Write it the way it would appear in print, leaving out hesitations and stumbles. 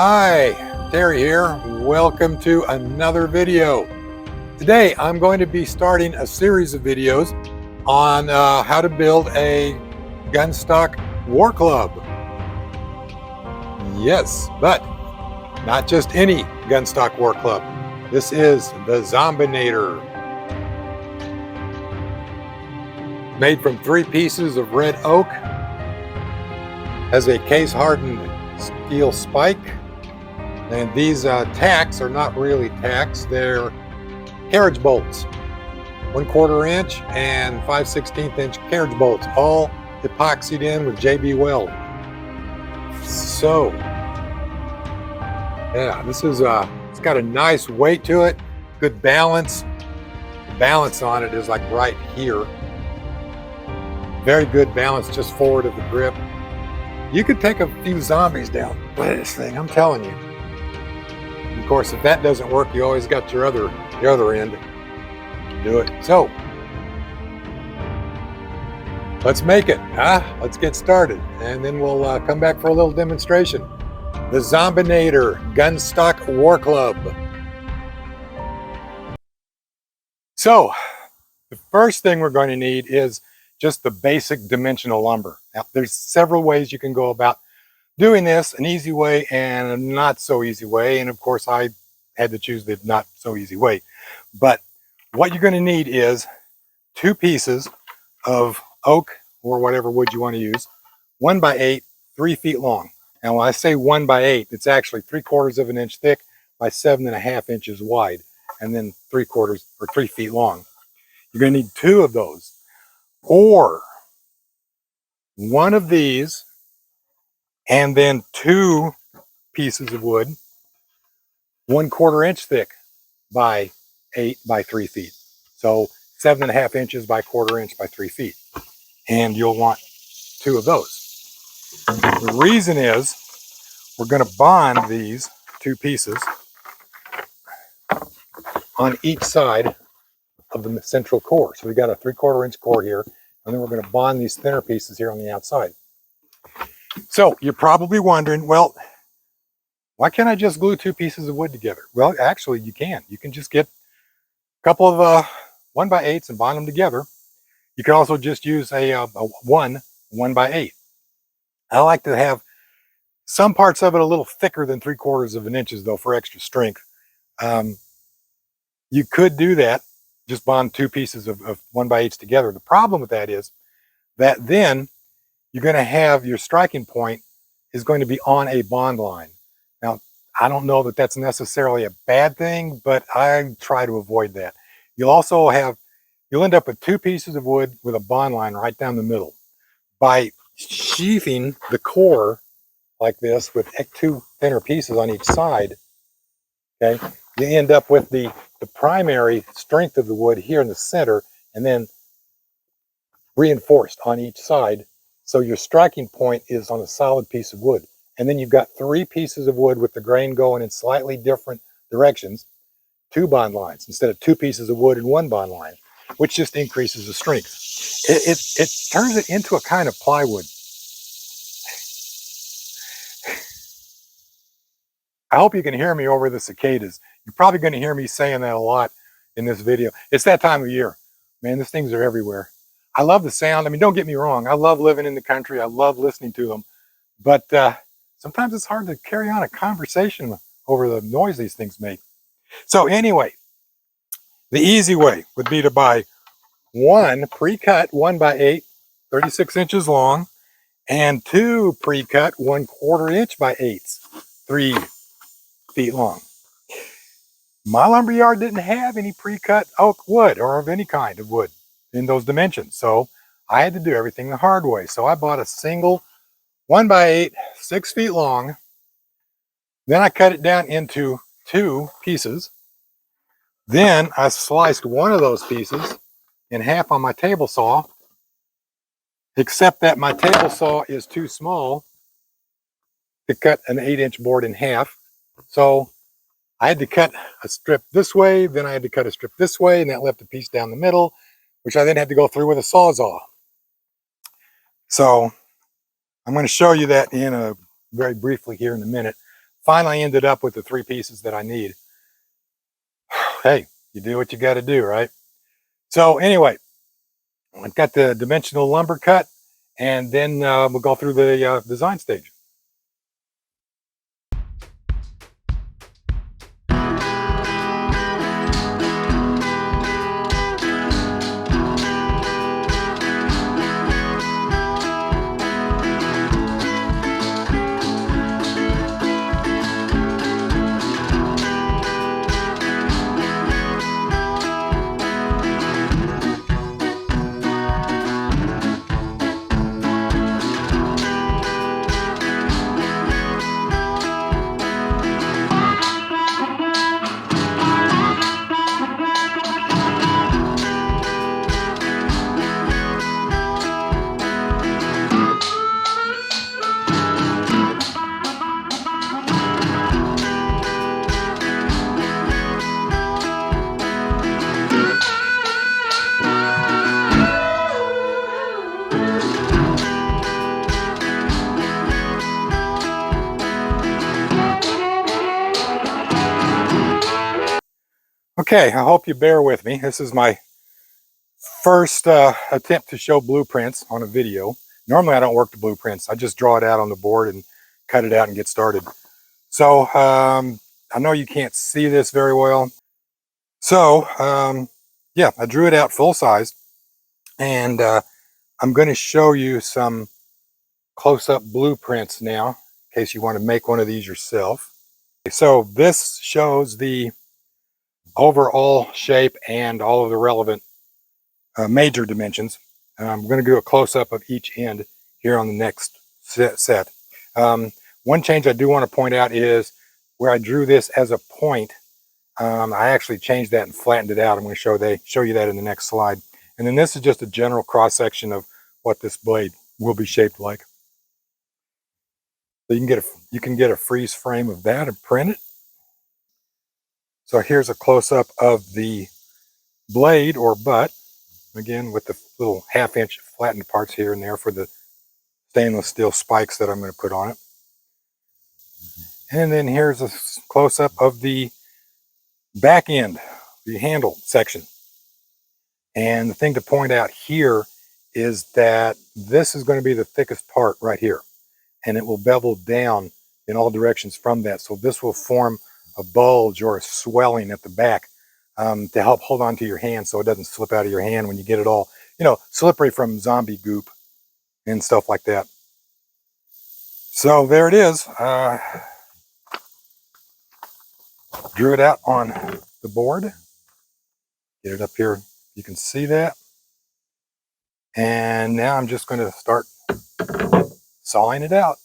Hi, Terry here. Welcome to another video. Today I'm going to be starting a series of videos on how to build a Gunstock war club. Yes, but not just any Gunstock war club. This is the Zombinator. Made from 3 pieces of red oak. Has a case hardened steel spike. And these tacks are not really tacks, they're carriage bolts. 1/4 inch and 5/16 inch carriage bolts, all epoxied in with JB Weld. So, yeah, this is it's got a nice weight to it, good balance. The balance on it is like right here. Very good balance just forward of the grip. You could take a few zombies down with this thing, I'm telling you. Of course, if that doesn't work, you always got your other end to do it. So let's make it, let's get started, and then we'll come back for a little demonstration. The Zombinator Gunstock War Club. So the first thing we're going to need is just the basic dimensional lumber. Now, there's several ways you can go about doing this, an easy way and a not so easy way. And of course, I had to choose the not so easy way. But what you're going to need is 2 pieces of oak or whatever wood you want to use, 1x8, 3 feet long. And when I say 1x8, it's actually 3/4 of an inch thick by 7.5 inches wide, and then 3/4 or 3 feet long. You're going to need 2 of those, or 1 of these, and then 2 pieces of wood, 1/4 inch thick by 8 by 3 feet. So 7.5 inches by 1/4 inch by 3 feet. And you'll want 2 of those. The reason is we're going to bond these 2 pieces on each side of the central core. So we got a 3/4 inch core here, and then we're going to bond these thinner pieces here on the outside. So you're probably wondering, well, why can't I just glue 2 pieces of wood together? Well, actually you can. You can just get a couple of 1x8s and bond them together. You can also just use a 1x8. I like to have some parts of it a little thicker than 3/4 of an inch though, for extra strength. You could do that, just bond 2 pieces of 1x8s together. The problem with that is that then you're going to have your striking point is going to be on a bond line. Now, I don't know that that's necessarily a bad thing, but I try to avoid that. You'll end up with 2 pieces of wood with a bond line right down the middle. By sheathing the core like this with 2 thinner pieces on each side, okay, you end up with the primary strength of the wood here in the center, and then reinforced on each side. So your striking point is on a solid piece of wood. And then you've got 3 pieces of wood with the grain going in slightly different directions, 2 bond lines instead of 2 pieces of wood and 1 bond line, which just increases the strength. It turns it into a kind of plywood. I hope you can hear me over the cicadas. You're probably going to hear me saying that a lot in this video. It's that time of year. Man, these things are everywhere. I love the sound. I mean, don't get me wrong. I love living in the country. I love listening to them. But sometimes it's hard to carry on a conversation over the noise these things make. So anyway, the easy way would be to buy 1 pre-cut 1x8, 36 inches long, and 2 pre-cut 1/4 inch by 8s, 3 feet long. My lumberyard didn't have any pre-cut oak wood or of any kind of wood in those dimensions, so I had to do everything the hard way. So I bought a single 1x8, 6 feet long. Then I cut it down into 2 pieces. Then I sliced 1 of those pieces in half on my table saw, except that my table saw is too small to cut an 8-inch board in half. So I had to cut a strip this way, then I had to cut a strip this way, and that left a piece down the middle, which I then had to go through with a sawzall. So I'm going to show you that very briefly here in a minute. finally ended up with the 3 pieces that I need. Hey, you do what you got to do, right? So anyway, I've got the dimensional lumber cut, and then we'll go through the design stage. Okay, I hope you bear with me. This is my first attempt to show blueprints on a video. Normally I don't work the blueprints. I just draw it out on the board and cut it out and get started. So I know you can't see this very well. So yeah, I drew it out full size, and I'm going to show you some close-up blueprints now in case you want to make one of these yourself. So this shows the overall shape and all of the relevant major dimensions. I'm going to do a close-up of each end here on the next set. One change I do want to point out is where I drew this as a point, I actually changed that and flattened it out. I'm going to show you that in the next slide. And then this is just a general cross-section of what this blade will be shaped like. So you can get a freeze frame of that and print it. So here's a close-up of the blade or butt, again with the little 1/2 inch flattened parts here and there for the stainless steel spikes that I'm going to put on it. And then here's a close-up of the back end, the handle section. And the thing to point out here is that this is going to be the thickest part right here, and it will bevel down in all directions from that. So this will form a bulge or a swelling at the back to help hold on to your hand so it doesn't slip out of your hand when you get it all, slippery from zombie goop and stuff like that. So there it is. Drew it out on the board. Get it up here. You can see that. And now I'm just going to start sawing it out.